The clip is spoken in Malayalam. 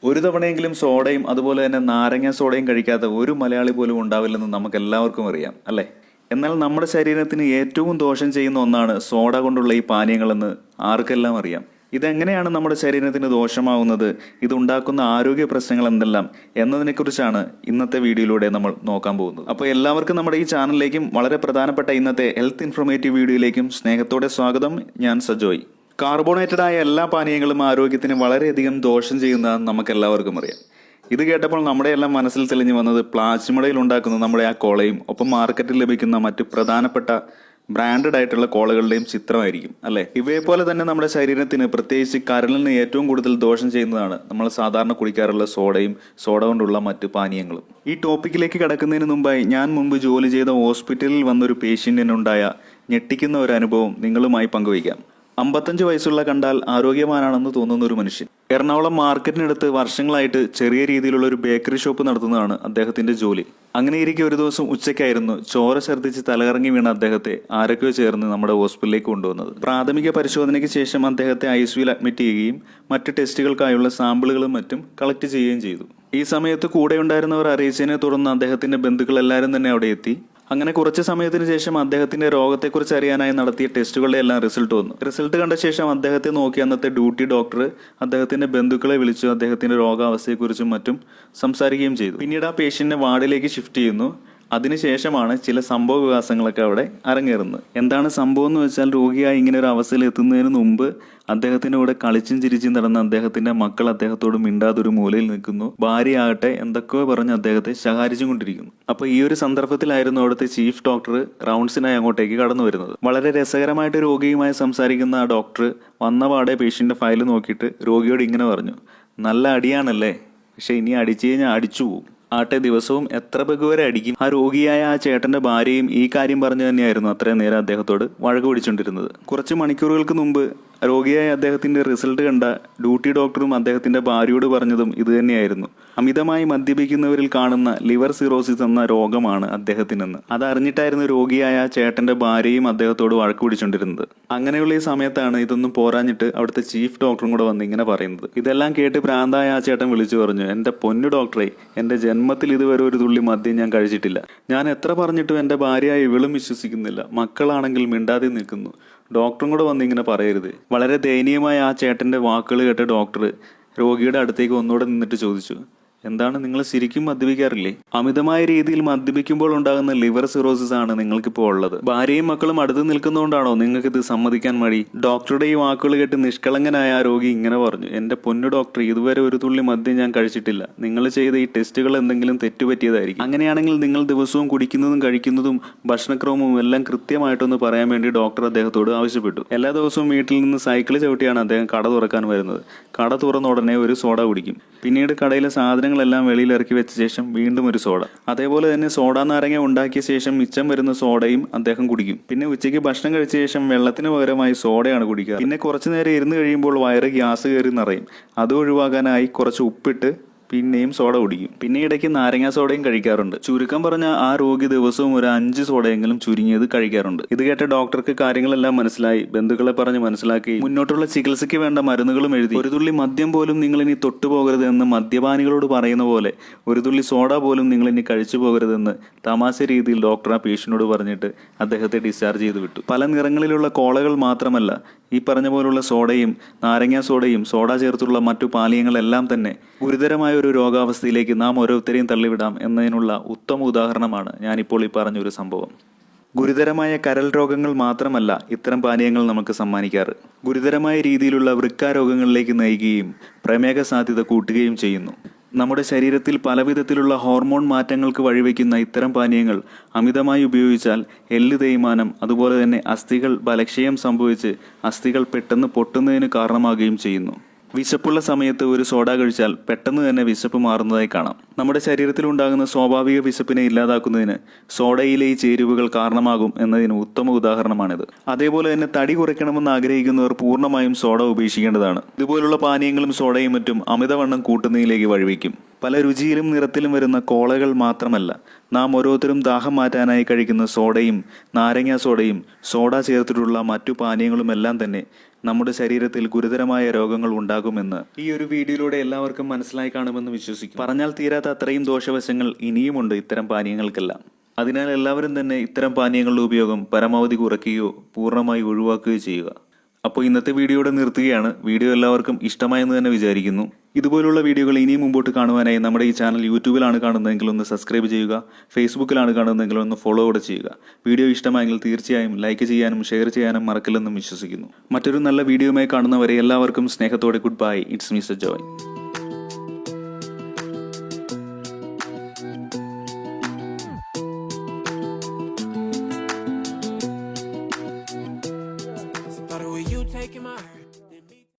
ഒരു തവണയെങ്കിലും സോഡയും അതുപോലെ തന്നെ നാരങ്ങ സോഡയും കഴിക്കാത്ത ഒരു മലയാളി പോലും ഉണ്ടാവില്ലെന്ന് നമുക്ക് എല്ലാവർക്കും അറിയാം അല്ലേ? എന്നാൽ നമ്മുടെ ശരീരത്തിന് ഏറ്റവും ദോഷം ചെയ്യുന്ന ഒന്നാണ് സോഡ കൊണ്ടുള്ള ഈ പാനീയങ്ങളെന്ന് ആർക്കെല്ലാം അറിയാം. ഇതെങ്ങനെയാണ് നമ്മുടെ ശരീരത്തിന് ദോഷമാവുന്നത്, ഇതുണ്ടാക്കുന്ന ആരോഗ്യ പ്രശ്നങ്ങൾ എന്തെല്ലാം എന്നതിനെക്കുറിച്ചാണ് ഇന്നത്തെ വീഡിയോയിലൂടെ നമ്മൾ നോക്കാൻ പോകുന്നത്. അപ്പോൾ എല്ലാവർക്കും നമ്മുടെ ഈ ചാനലിലേക്കും വളരെ പ്രധാനപ്പെട്ട ഇന്നത്തെ ഹെൽത്ത് ഇൻഫോർമേറ്റീവ് വീഡിയോയിലേക്കും സ്നേഹത്തോടെ സ്വാഗതം. ഞാൻ സജോയ്. കാർബോണേറ്റഡ് ആയ എല്ലാ പാനീയങ്ങളും ആരോഗ്യത്തിന് വളരെയധികം ദോഷം ചെയ്യുന്നതെന്ന് നമുക്ക് എല്ലാവർക്കും അറിയാം. ഇത് കേട്ടപ്പോൾ നമ്മുടെ എല്ലാം മനസ്സിൽ തെളിഞ്ഞു വന്നത് പ്ലാച്ചിമടയിൽ ഉണ്ടാക്കുന്ന നമ്മുടെ ആ കോളയും ഒപ്പം മാർക്കറ്റിൽ ലഭിക്കുന്ന മറ്റ് പ്രധാനപ്പെട്ട ബ്രാൻഡഡ് ആയിട്ടുള്ള കോളകളുടെയും ചിത്രമായിരിക്കും അല്ലേ? ഇവയെ പോലെ തന്നെ നമ്മുടെ ശരീരത്തിന് പ്രത്യേകിച്ച് കരളിന് ഏറ്റവും കൂടുതൽ ദോഷം ചെയ്യുന്നതാണ് നമ്മൾ സാധാരണ കുടിക്കാറുള്ള സോഡയും സോഡ കൊണ്ടുള്ള മറ്റ് പാനീയങ്ങളും. ഈ ടോപ്പിക്കിലേക്ക് കടക്കുന്നതിന് മുമ്പായി ഞാൻ മുമ്പ് ജോലി ചെയ്ത ഹോസ്പിറ്റലിൽ വന്നൊരു പേഷ്യന്റിനുണ്ടായ ഞെട്ടിക്കുന്ന ഒരു അനുഭവം നിങ്ങളുമായി പങ്കുവയ്ക്കാം. 55 വയസ്സുള്ള കണ്ടാൽ ആരോഗ്യവാനാണെന്ന് തോന്നുന്ന ഒരു മനുഷ്യൻ. എറണാകുളം മാർക്കറ്റിനടുത്ത് വർഷങ്ങളായിട്ട് ചെറിയ രീതിയിലുള്ള ഒരു ബേക്കറി ഷോപ്പ് നടത്തുന്നതാണ് അദ്ദേഹത്തിന്റെ ജോലി. അങ്ങനെയിരിക്കെ ഒരു ദിവസം ഉച്ചയ്ക്കായിരുന്നു ചോര ഛർദ്ദിച്ച് തലകറങ്ങി വീണ അദ്ദേഹത്തെ ആരൊക്കെയോ ചേർന്ന് നമ്മുടെ ഹോസ്പിറ്റലിലേക്ക് കൊണ്ടുവന്നത്. പ്രാഥമിക പരിശോധനയ്ക്ക് ശേഷം അദ്ദേഹത്തെ ICUവിൽ അഡ്മിറ്റ് ചെയ്യുകയും മറ്റ് ടെസ്റ്റുകൾക്കായുള്ള സാമ്പിളുകളും മറ്റും കളക്ട് ചെയ്യുകയും ചെയ്തു. ഈ സമയത്ത് കൂടെയുണ്ടായിരുന്നവർ അറിയിച്ചതിനെ തുടർന്ന് അദ്ദേഹത്തിന്റെ ബന്ധുക്കൾ എല്ലാവരും തന്നെ അവിടെ എത്തി. അങ്ങനെ കുറച്ച് സമയത്തിന് ശേഷം അദ്ദേഹത്തിന്റെ രോഗത്തെക്കുറിച്ച് അറിയാനായി നടത്തിയ ടെസ്റ്റുകളുടെ എല്ലാം റിസൾട്ട് വന്നു. റിസൾട്ട് കണ്ട ശേഷം അദ്ദേഹത്തെ നോക്കി അന്നത്തെ ഡ്യൂട്ടി ഡോക്ടർ അദ്ദേഹത്തിന്റെ ബന്ധുക്കളെ വിളിച്ചു അദ്ദേഹത്തിന്റെ രോഗാവസ്ഥയെക്കുറിച്ചും മറ്റും സംസാരിക്കുകയും ചെയ്തു. പിന്നീട് ആ പേഷ്യന്റിനെ വാർഡിലേക്ക് ഷിഫ്റ്റ് ചെയ്യുന്നു. അതിനുശേഷമാണ് ചില സംഭവ വികാസങ്ങളൊക്കെ അവിടെ അരങ്ങേറുന്നത്. എന്താണ് സംഭവം എന്ന് വെച്ചാൽ, രോഗിയായി ഇങ്ങനെ ഒരു അവസ്ഥയിൽ എത്തുന്നതിന് മുമ്പ് അദ്ദേഹത്തിന്റെ കൂടെ കളിച്ചും ചിരിച്ചും നടന്ന അദ്ദേഹത്തിന്റെ മക്കൾ അദ്ദേഹത്തോട് മിണ്ടാതൊരു മൂലയിൽ നിൽക്കുന്നു. ഭാര്യയാകട്ടെ എന്തൊക്കെയോ പറഞ്ഞ് അദ്ദേഹത്തെ ശകാരിച്ചും കൊണ്ടിരിക്കുന്നു. അപ്പൊ ഈ ഒരു സന്ദർഭത്തിലായിരുന്നു അവിടുത്തെ ചീഫ് ഡോക്ടർ റൗണ്ട്സിനായി അങ്ങോട്ടേക്ക് കടന്നു വരുന്നത്. വളരെ രസകരമായിട്ട് രോഗിയുമായി സംസാരിക്കുന്ന ആ ഡോക്ടർ വന്നപാടെ പേഷ്യന്റെ ഫയൽ നോക്കിയിട്ട് രോഗിയോട് ഇങ്ങനെ പറഞ്ഞു, നല്ല അടിയാണല്ലേ, പക്ഷെ ഇനി അടിച്ചു കഴിഞ്ഞാൽ അടിച്ചു പോകും. ആട്ടെ, ദിവസവും എത്ര പെഗ് വരെ അടിക്കും? ആ രോഗിയായ ആ ചേട്ടന്റെ ഭാര്യയും ഈ കാര്യം പറഞ്ഞു തന്നെയായിരുന്നു അത്രയും നേരം അദ്ദേഹത്തോട് വഴക്ക് പിടിച്ചുകൊണ്ടിരുന്നത്. കുറച്ച് മണിക്കൂറുകൾക്ക് മുമ്പ് രോഗിയായ അദ്ദേഹത്തിന്റെ റിസൾട്ട് കണ്ട ഡ്യൂട്ടി ഡോക്ടറും അദ്ദേഹത്തിന്റെ ഭാര്യയോട് പറഞ്ഞതും ഇത് തന്നെയായിരുന്നു. അമിതമായി മദ്യപിക്കുന്നവരിൽ കാണുന്ന ലിവർ സിറോസിസ് എന്ന രോഗമാണ് അദ്ദേഹത്തിനെന്ന്. അതറിഞ്ഞിട്ടായിരുന്നു രോഗിയായ ചേട്ടന്റെ ഭാര്യയും അദ്ദേഹത്തോട് വഴക്ക് പിടിച്ചുകൊണ്ടിരുന്നത്. അങ്ങനെയുള്ള ഈ സമയത്താണ് ഇതൊന്നും പോരാഞ്ഞിട്ട് അവിടുത്തെ ചീഫ് ഡോക്ടറും കൂടെ വന്ന് ഇങ്ങനെ പറയുന്നത്. ഇതെല്ലാം കേട്ട് ഭ്രാന്തായ ആ ചേട്ടൻ വിളിച്ചു പറഞ്ഞു, എന്റെ പൊന്നു ഡോക്ടറെ, എന്റെ ജന്മത്തിൽ ഇതുവരെ ഒരു തുള്ളി മദ്യം ഞാൻ കഴിച്ചിട്ടില്ല. ഞാൻ എത്ര പറഞ്ഞിട്ടും എന്റെ ഭാര്യയായി ഇവളും വിശ്വസിക്കുന്നില്ല. മക്കളാണെങ്കിൽ മിണ്ടാതെ നിൽക്കുന്നു. ഡോക്ടറും കൂടെ വന്ന് ഇങ്ങനെ പറയരുത്. വളരെ ദയനീയമായ ആ ചേട്ടന്റെ വാക്കുകൾ കേട്ട ഡോക്ടർ രോഗിയുടെ അടുത്തേക്ക് ഒന്നുകൂടെ നിന്നിട്ട് ചോദിച്ചു, എന്താണ്, നിങ്ങൾ ശരിക്കും മദ്യപിക്കാറില്ലേ? അമിതമായ രീതിയിൽ മദ്യപിക്കുമ്പോൾ ഉണ്ടാകുന്ന ലിവർ സിറോസിസ് ആണ് നിങ്ങൾക്കിപ്പോൾ ഉള്ളത്. ഭാര്യയും മക്കളും അടുത്ത് നിൽക്കുന്നതുകൊണ്ടാണോ നിങ്ങൾക്ക് ഇത് സമ്മതിക്കാൻ മടി? ഡോക്ടറുടെ ഈ വാക്കുകൾ കേട്ട് നിഷ്കളങ്കനായ ആ രോഗി ഇങ്ങനെ പറഞ്ഞു, എന്റെ പൊന്നു ഡോക്ടർ, ഇതുവരെ ഒരു തുള്ളി മദ്യം ഞാൻ കഴിച്ചിട്ടില്ല. നിങ്ങൾ ചെയ്ത ഈ ടെസ്റ്റുകൾ എന്തെങ്കിലും തെറ്റുപറ്റിയതായിരിക്കും. അങ്ങനെയാണെങ്കിൽ നിങ്ങൾ ദിവസവും കുടിക്കുന്നതും കഴിക്കുന്നതും ഭക്ഷണക്രമവും എല്ലാം കൃത്യമായിട്ടൊന്ന് പറയാൻ വേണ്ടി ഡോക്ടർ അദ്ദേഹത്തോട് ആവശ്യപ്പെട്ടു. എല്ലാ ദിവസവും വീട്ടിൽ നിന്ന് സൈക്കിൾ ചവിട്ടിയാണ് അദ്ദേഹം കട തുറക്കാൻ വരുന്നത്. കട തുറന്ന ഉടനെ ഒരു സോഡ കുടിക്കും. പിന്നീട് കടയിലെ സാധനങ്ങളെല്ലാം വെളിയിൽ ഇറക്കി വെച്ച ശേഷം വീണ്ടും ഒരു സോഡ. അതേപോലെ തന്നെ സോഡ നാരങ്ങ ഉണ്ടാക്കിയ ശേഷം മിച്ചം വരുന്ന സോഡയും അദ്ദേഹം കുടിക്കും. പിന്നെ ഉച്ചയ്ക്ക് ഭക്ഷണം കഴിച്ച ശേഷം വെള്ളത്തിന് പകരമായി സോഡയാണ് കുടിക്കുക. പിന്നെ കുറച്ചു നേരം ഇരുന്ന് കഴിയുമ്പോൾ വയറ് ഗ്യാസ് കയറി നിറയും. അത് ഒഴിവാക്കാനായി കുറച്ച് ഉപ്പിട്ട് പിന്നെയും സോഡ കുടിക്കും. പിന്നെ ഇടയ്ക്ക് നാരങ്ങ സോഡയും കഴിക്കാറുണ്ട്. ചുരുക്കം പറഞ്ഞ ആ രോഗി ദിവസവും ഒരു 5 സോഡയെങ്കിലും ചുരുങ്ങിയത് കഴിക്കാറുണ്ട്. ഇത് കേട്ട ഡോക്ടർക്ക് കാര്യങ്ങളെല്ലാം മനസ്സിലായി. ബന്ധുക്കളെ പറഞ്ഞ് മനസ്സിലാക്കി മുന്നോട്ടുള്ള ചികിത്സയ്ക്ക് വേണ്ട മരുന്നുകളും എഴുതി. ഒരു തുള്ളി മദ്യം പോലും നിങ്ങൾ ഇനി തൊട്ടുപോകരുത് എന്ന് മദ്യപാനികളോട് പറയുന്ന പോലെ ഒരു തുള്ളി സോഡ പോലും നിങ്ങൾ ഇനി കഴിച്ചു പോകരുതെന്ന് തമാശ രീതിയിൽ ഡോക്ടർ ആ പേഷ്യന്റിനോട് പറഞ്ഞിട്ട് അദ്ദേഹത്തെ ഡിസ്ചാർജ് ചെയ്ത് വിട്ടു. പല നിറങ്ങളിലുള്ള കോളകൾ മാത്രമല്ല, ഈ പറഞ്ഞ പോലുള്ള സോഡയും നാരങ്ങ സോഡയും സോഡ ചേർത്തുള്ള മറ്റു പാനീയങ്ങളെല്ലാം തന്നെ ഗുരുതരമായ ഒരു രോഗാവസ്ഥയിലേക്ക് നാം ഓരോരുത്തരെയും തള്ളിവിടാം എന്നതിനുള്ള ഉത്തമ ഉദാഹരണമാണ് ഞാനിപ്പോൾ ഈ പറഞ്ഞൊരു സംഭവം. ഗുരുതരമായ കരൾ രോഗങ്ങൾ മാത്രമല്ല ഇത്തരം പാനീയങ്ങൾ നമുക്ക് സമ്മാനിക്കാറ്. ഗുരുതരമായ രീതിയിലുള്ള വൃക്കാരോഗങ്ങളിലേക്ക് നയിക്കുകയും പ്രമേഹ സാധ്യത കൂട്ടുകയും ചെയ്യുന്നു. നമ്മുടെ ശരീരത്തിൽ പലവിധത്തിലുള്ള ഹോർമോൺ മാറ്റങ്ങൾക്ക് വഴിവെക്കുന്ന ഇത്തരം പാനീയങ്ങൾ അമിതമായി ഉപയോഗിച്ചാൽ എല്ല് തേയ്മാനം, അതുപോലെ തന്നെ അസ്ഥികൾ ബലക്ഷയം സംഭവിച്ച് അസ്ഥികൾ പെട്ടെന്ന് പൊട്ടുന്നതിന് കാരണമാകുകയും ചെയ്യുന്നു. വിശപ്പുള്ള സമയത്ത് ഒരു സോഡ കഴിച്ചാൽ പെട്ടെന്ന് തന്നെ വിശപ്പ് മാറുന്നതായി കാണാം. നമ്മുടെ ശരീരത്തിൽ ഉണ്ടാകുന്ന സ്വാഭാവിക വിശപ്പിനെ ഇല്ലാതാക്കുന്നതിന് സോഡയിലെ ഈ ചേരുവകൾ കാരണമാകും എന്നതിന് ഉത്തമ ഉദാഹരണമാണിത്. അതേപോലെ തന്നെ തടി കുറയ്ക്കണമെന്ന് ആഗ്രഹിക്കുന്നവർ പൂർണ്ണമായും സോഡ ഉപേക്ഷിക്കേണ്ടതാണ്. ഇതുപോലുള്ള പാനീയങ്ങളും സോഡയും മറ്റും അമിതവണ്ണം കൂട്ടുന്നതിലേക്ക് വഴിവെക്കും. പല രുചിയിലും നിറത്തിലും വരുന്ന കോളകൾ മാത്രമല്ല, നാം ഓരോരുത്തരും ദാഹം മാറ്റാനായി കഴിക്കുന്ന സോഡയും നാരങ്ങ സോഡയും സോഡ ചേർത്തിട്ടുള്ള മറ്റു പാനീയങ്ങളുമെല്ലാം തന്നെ നമ്മുടെ ശരീരത്തിൽ ഗുരുതരമായ രോഗങ്ങൾ ഉണ്ടാകുമെന്ന് ഈ ഒരു വീഡിയോയിലൂടെ എല്ലാവർക്കും മനസ്സിലായി കാണുമെന്ന് വിശ്വസിക്കും. പറഞ്ഞാൽ തീരാത്ത അത്രയും ദോഷവശങ്ങൾ ഇനിയുമുണ്ട് ഇത്തരം പാനീയങ്ങൾക്കെല്ലാം. അതിനാൽ എല്ലാവരും തന്നെ ഇത്തരം പാനീയങ്ങളുടെ ഉപയോഗം പരമാവധി കുറയ്ക്കുകയോ പൂർണ്ണമായി ഒഴിവാക്കുകയോ ചെയ്യുക. അപ്പോൾ ഇന്നത്തെ വീഡിയോയുടെ നിർത്തുകയാണ്. വീഡിയോ എല്ലാവർക്കും ഇഷ്ടമായെന്ന് തന്നെ വിചാരിക്കുന്നു. ഇതുപോലുള്ള വീഡിയോകൾ ഇനിയും മുമ്പോട്ട് കാണുവാനായി നമ്മുടെ ഈ ചാനൽ യൂട്യൂബിലാണ് കാണുന്നതെങ്കിൽ ഒന്ന് സബ്സ്ക്രൈബ് ചെയ്യുക, ഫേസ്ബുക്കിലാണ് കാണുന്നതെങ്കിൽ ഒന്ന് ഫോളോ കൂടെ ചെയ്യുക. വീഡിയോ ഇഷ്ടമായെങ്കിൽ തീർച്ചയായും ലൈക്ക് ചെയ്യാനും ഷെയർ ചെയ്യാനും മറക്കില്ലെന്നും വിശ്വസിക്കുന്നു. മറ്റൊരു നല്ല വീഡിയോയുമായി കാണുന്നവരെ എല്ലാവർക്കും സ്നേഹത്തോടെ good bye. It's mister Joy.